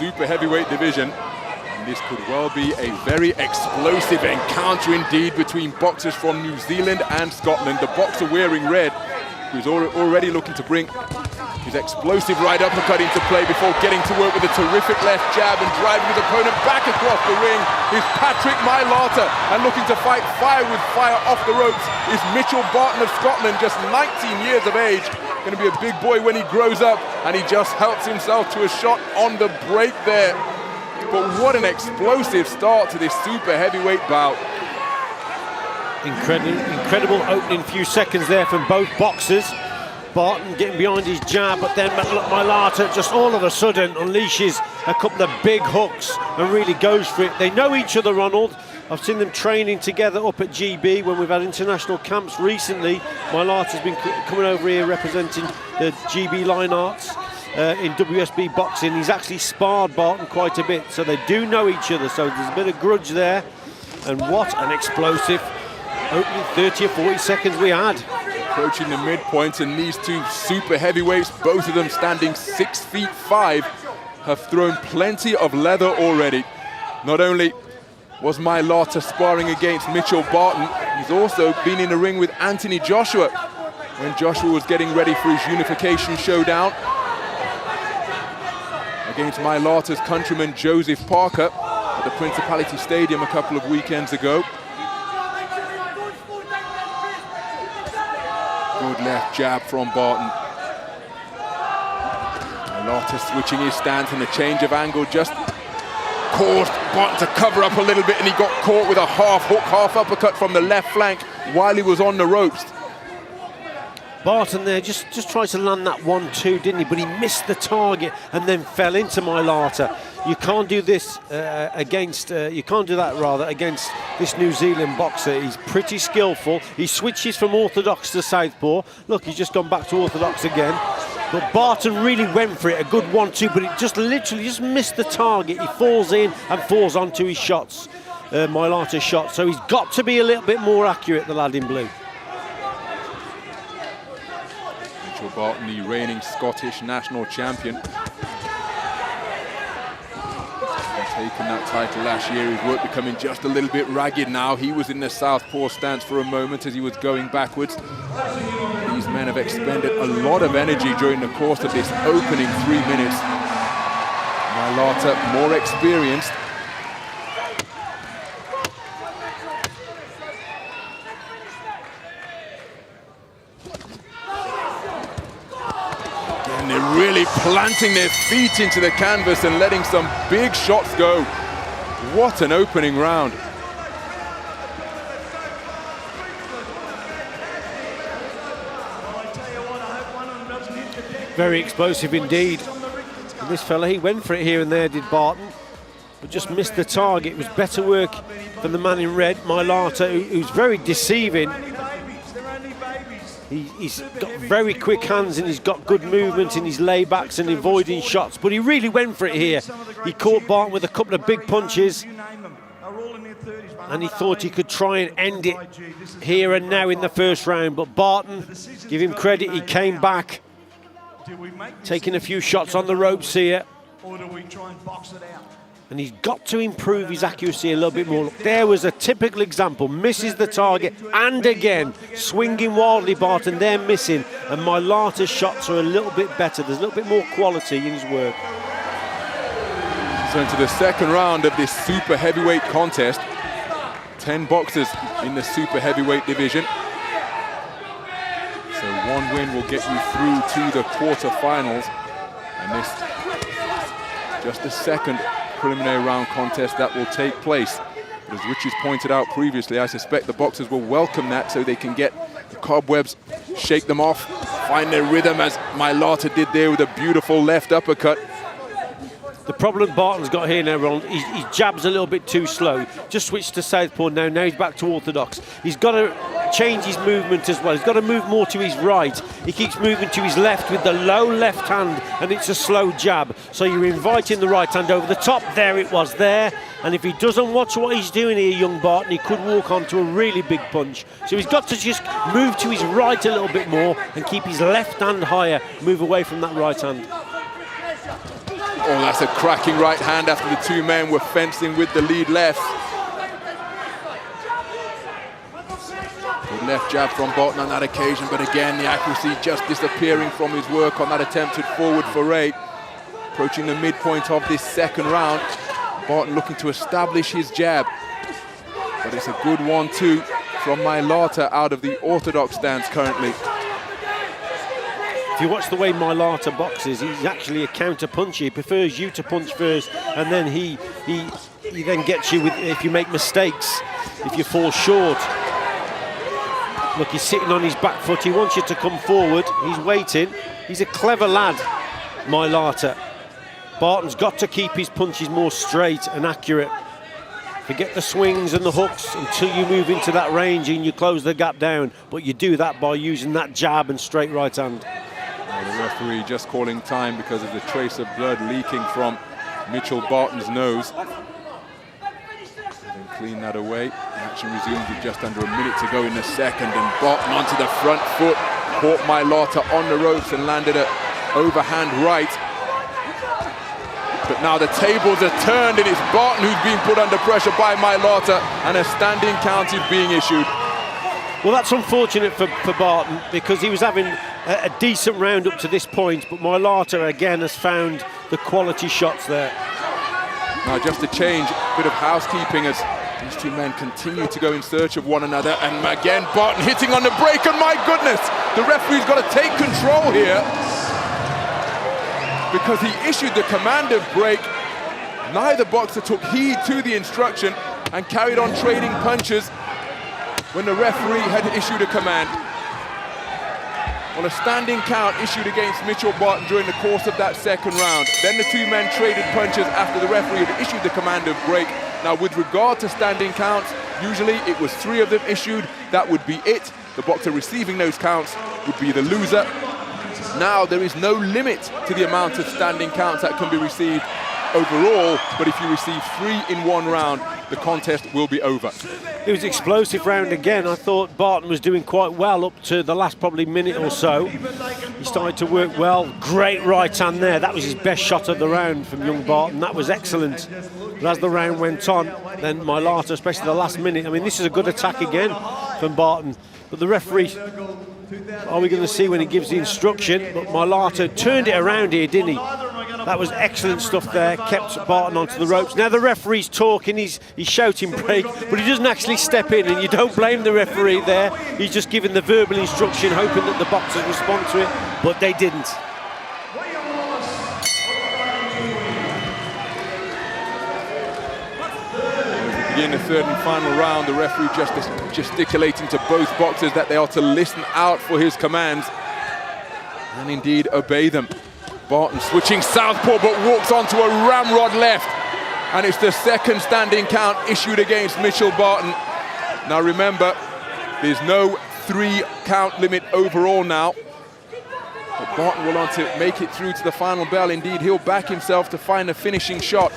super heavyweight division. And this could well be a very explosive encounter indeed between boxers from New Zealand and Scotland. The boxer wearing red, who's already looking to bring his explosive right uppercut into play before getting to work with a terrific left jab and driving his opponent back across the ring, is Patrick Mailata. And looking to fight fire with fire off the ropes is Mitchell Barton of Scotland, just 19 years of age. Going to be a big boy when he grows up, and he just helps himself to a shot on the break there. But what an explosive start to this super heavyweight bout. Incredible opening few seconds there from both boxers. Barton getting behind his jab, but then Mailata just all of a sudden unleashes a couple of big hooks and really goes for it. They know each other, Ronald. I've seen them training together up at GB when we've had international camps recently. Mailata's been coming over here representing the GB Line Arts in WSB boxing. He's actually sparred Barton quite a bit, so they do know each other, so there's a bit of grudge there. And what an explosive opening 30 or 40 seconds we had. Approaching the midpoint, and these two super heavyweights, both of them standing 6'5", have thrown plenty of leather already. Not only was Mailata sparring against Mitchell Barton, he's also been in the ring with Anthony Joshua when Joshua was getting ready for his unification showdown against Mailata's countryman Joseph Parker at the Principality Stadium a couple of weekends ago. Good left jab from Barton. Mailata switching his stance, and the change of angle just caused Barton to cover up a little bit, and he got caught with a half hook, half uppercut from the left flank while he was on the ropes. Barton there just tried to land that 1-2, didn't he? But he missed the target and then fell into Mailata. You can't do this you can't do that rather against this New Zealand boxer. He's pretty skillful. He switches from orthodox to southpaw. Look, he's just gone back to orthodox again. But Barton really went for it, a good 1-2, but it just literally just missed the target. He falls in and falls onto his shots, Mailata's shot. So he's got to be a little bit more accurate, the lad in blue. Mitchell Barton, the reigning Scottish national champion. Taken that title last year. His work becoming just a little bit ragged now. He was in the southpaw stance for a moment as he was going backwards. These men have expended a lot of energy during the course of this opening 3 minutes. Mailata, more experienced. They're really planting their feet into the canvas and letting some big shots go. What an opening round. Very explosive indeed. And this fella, he went for it here and there, did Barton, but just missed the target. It was better work from the man in red, Mailata, who's very deceiving. He's got very quick hands and he's got good movement in his laybacks and avoiding shots, but he really went for it here. He caught Barton with a couple of big punches and he thought he could try and end it here and now in the first round, but Barton, give him credit, he came back, taking a few shots on the ropes here. And he's got to improve his accuracy a little bit more. Look, there was a typical example. Misses the target, and again, swinging wildly, Barton, they're missing. And Mailata's shots are a little bit better. There's a little bit more quality in his work. So into the second round of this super heavyweight contest. 10 boxers in the super heavyweight division. So one win will get you through to the quarterfinals. And this just the second preliminary round contest that will take place. But as Richie's pointed out previously, I suspect the boxers will welcome that so they can get the cobwebs, shake them off, find their rhythm as Mailata did there with a beautiful left uppercut. The problem Barton's got here now, Ron, he jabs a little bit too slow. Just switched to southpaw now he's back to orthodox. He's got to change his movement as well. He's got to move more to his right. He keeps moving to his left with the low left hand, and it's a slow jab. So you're inviting the right hand over the top. There it was there. And if he doesn't watch what he's doing here, young Barton, he could walk onto a really big punch. So he's got to just move to his right a little bit more and keep his left hand higher, move away from that right hand. Oh, that's a cracking right hand after the two men were fencing with the lead left. Good left jab from Barton on that occasion, but again, the accuracy just disappearing from his work on that attempted forward foray. Approaching the midpoint of this second round, Barton looking to establish his jab. But it's a good 1-2 from Mailata out of the orthodox stance currently. If you watch the way Mailata boxes, he's actually a counter puncher. He prefers you to punch first, and then he then gets you with if you make mistakes, if you fall short. Look, he's sitting on his back foot. He wants you to come forward. He's waiting. He's a clever lad, Mailata. Barton's got to keep his punches more straight and accurate. Forget the swings and the hooks until you move into that range and you close the gap down. But you do that by using that jab and straight right hand. Well, the referee just calling time because of the trace of blood leaking from Mitchell Barton's nose. And clean that away. Action resumes with just under a minute to go in the second, and Barton onto the front foot, caught Mailata on the ropes and landed an overhand right. But now the tables are turned, and it's Barton who's being put under pressure by Mailata, and a standing count is being issued. Well, that's unfortunate for Barton, because he was having a decent round up to this point, but Mailata again has found the quality shots there. Now just a change, a bit of housekeeping as these two men continue to go in search of one another, and again Barton hitting on the break, and my goodness, the referee's got to take control here, because he issued the command of break. Neither boxer took heed to the instruction and carried on trading punches when the referee had issued a command. Well, a standing count issued against Mitchell Barton during the course of that second round. Then the two men traded punches after the referee had issued the command of break. Now, with regard to standing counts, usually it was 3 of them issued. That would be it. The boxer receiving those counts would be the loser. Now, there is no limit to the amount of standing counts that can be received overall, but if you receive 3 in one round, the contest will be over. It was an explosive round again. I thought Barton was doing quite well up to the last probably minute or so. He started to work well. Great right hand there. That was his best shot of the round from young Barton. That was excellent. But as the round went on, then Mailata, especially the last minute, I mean, this is a good attack again from Barton. But the referee, are we going to see when he gives the instruction? But Mailata turned it around here, didn't he? That was excellent stuff there, kept Barton onto the ropes. Now the referee's talking, he's shouting break, but he doesn't actually step in, and you don't blame the referee there. He's just giving the verbal instruction, hoping that the boxers respond to it, but they didn't. As we begin the third and final round, the referee just gesticulating to both boxers that they are to listen out for his commands and indeed obey them. Barton switching southpaw, but walks onto a ramrod left, and it's the second standing count issued against Mitchell Barton. Now remember, there's no 3 count limit overall now, but Barton will want to make it through to the final bell. Indeed, he'll back himself to find a finishing shot.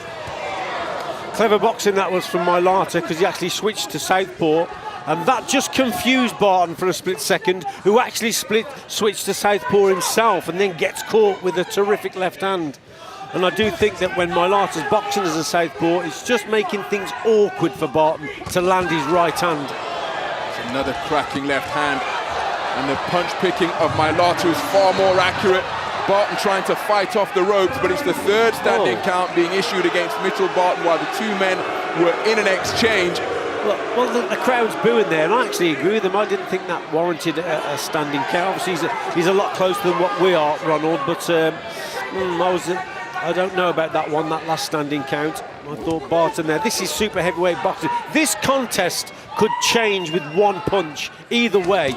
Clever boxing that was from Mailata, because he actually switched to southpaw, and that just confused Barton for a split second, who actually switched to southpaw himself and then gets caught with a terrific left hand. And I do think that when Mailata's boxing as a southpaw, it's just making things awkward for Barton to land his right hand. It's another cracking left hand, and the punch picking of Mailata is far more accurate. Barton trying to fight off the ropes, but it's the third standing count being issued against Mitchell Barton while the two men were in an exchange. Well, the crowd's booing there, and I actually agree with them. I didn't think that warranted a standing count. Obviously, he's a lot closer than what we are, Ronald, but I don't know about that one, that last standing count. I thought Barton there. This is super heavyweight boxing. This contest could change with one punch, either way.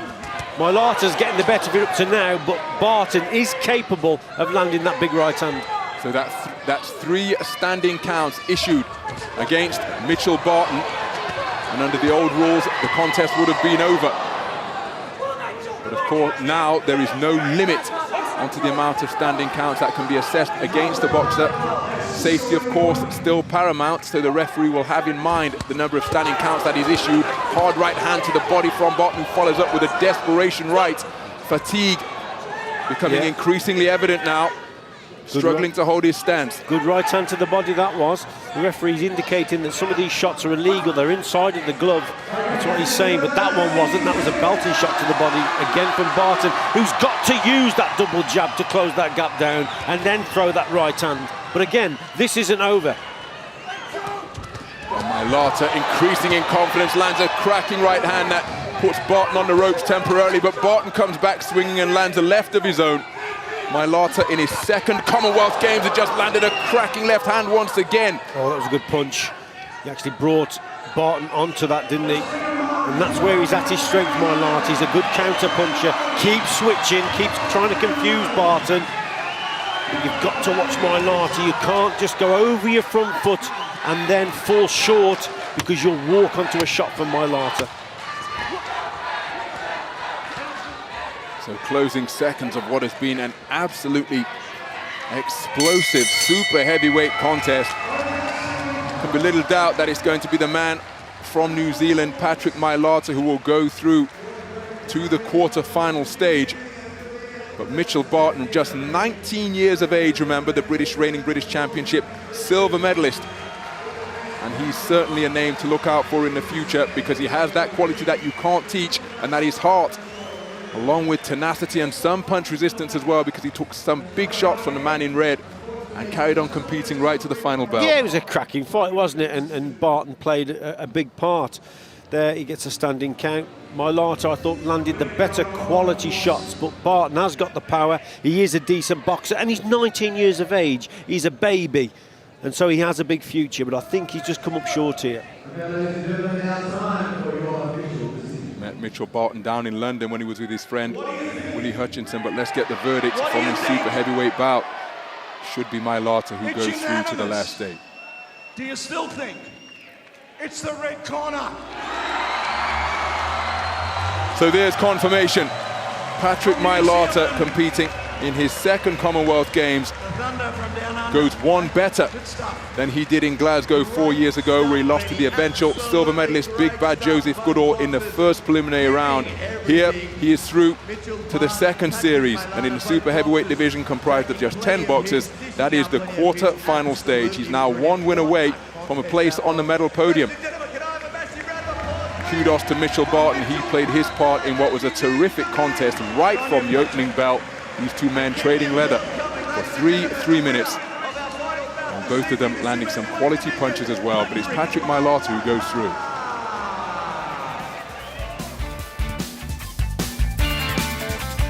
Mailata's getting the better of it up to now, but Barton is capable of landing that big right hand. So that's 3 standing counts issued against Mitchell Barton. And under the old rules, the contest would have been over. But of course, now there is no limit onto the amount of standing counts that can be assessed against the boxer. Safety, of course, still paramount, so the referee will have in mind the number of standing counts that is issued. Hard right hand to the body from Barton, who follows up with a desperation right. Fatigue becoming increasingly evident now. struggling to hold his stance. Good right hand to the body that was. The referee's indicating that some of these shots are illegal. They're inside of the glove. That's what he's saying, but that one wasn't. That was a belting shot to the body, again from Barton, who's got to use that double jab to close that gap down and then throw that right hand. But again, this isn't over. Mailata, increasing in confidence, lands a cracking right hand that puts Barton on the ropes temporarily, but Barton comes back swinging and lands a left of his own. Mailata in his second Commonwealth Games had just landed a cracking left hand once again. Oh, that was a good punch. He actually brought Barton onto that, didn't he? And that's where he's at his strength, Mailata. He's a good counter puncher. Keeps switching, keeps trying to confuse Barton. But you've got to watch Mailata. You can't just go over your front foot and then fall short, because you'll walk onto a shot from Mailata. So closing seconds of what has been an absolutely explosive super heavyweight contest. Can be little doubt that it's going to be the man from New Zealand, Patrick Mailata, who will go through to the quarter-final stage. But Mitchell Barton, just 19 years of age, remember, the reigning British Championship silver medalist. And he's certainly a name to look out for in the future, because he has that quality that you can't teach, and that is heart, along with tenacity and some punch resistance as well, because he took some big shots from the man in red and carried on competing right to the final bell. Yeah, it was a cracking fight, wasn't it? And Barton played a big part. There he gets a standing count. Mailata, I thought, landed the better quality shots, but Barton has got the power. He is a decent boxer, and he's 19 years of age. He's a baby, and so he has a big future, but I think he's just come up short here. Met Mitchell Barton down in London when he was with his friend Willie Hutchinson, but let's get the verdict from his super heavyweight bout. Should be Mailata who goes through to the last stage. Do you still think it's the red corner? So there's confirmation. Patrick Mailata, competing in his second Commonwealth Games, goes one better than he did in Glasgow 4 years ago, where he lost to the eventual silver medalist Big Bad Joseph Goodall in the first preliminary round. Here he is through to the second series, and in the super heavyweight division comprised of just 10 boxers, that is the quarter-final stage. He's now one win away from a place on the medal podium. Kudos to Mitchell Barton. He played his part in what was a terrific contest right from the opening bell. These two men trading leather for three minutes. And both of them landing some quality punches as well. But it's Patrick Mailata who goes through.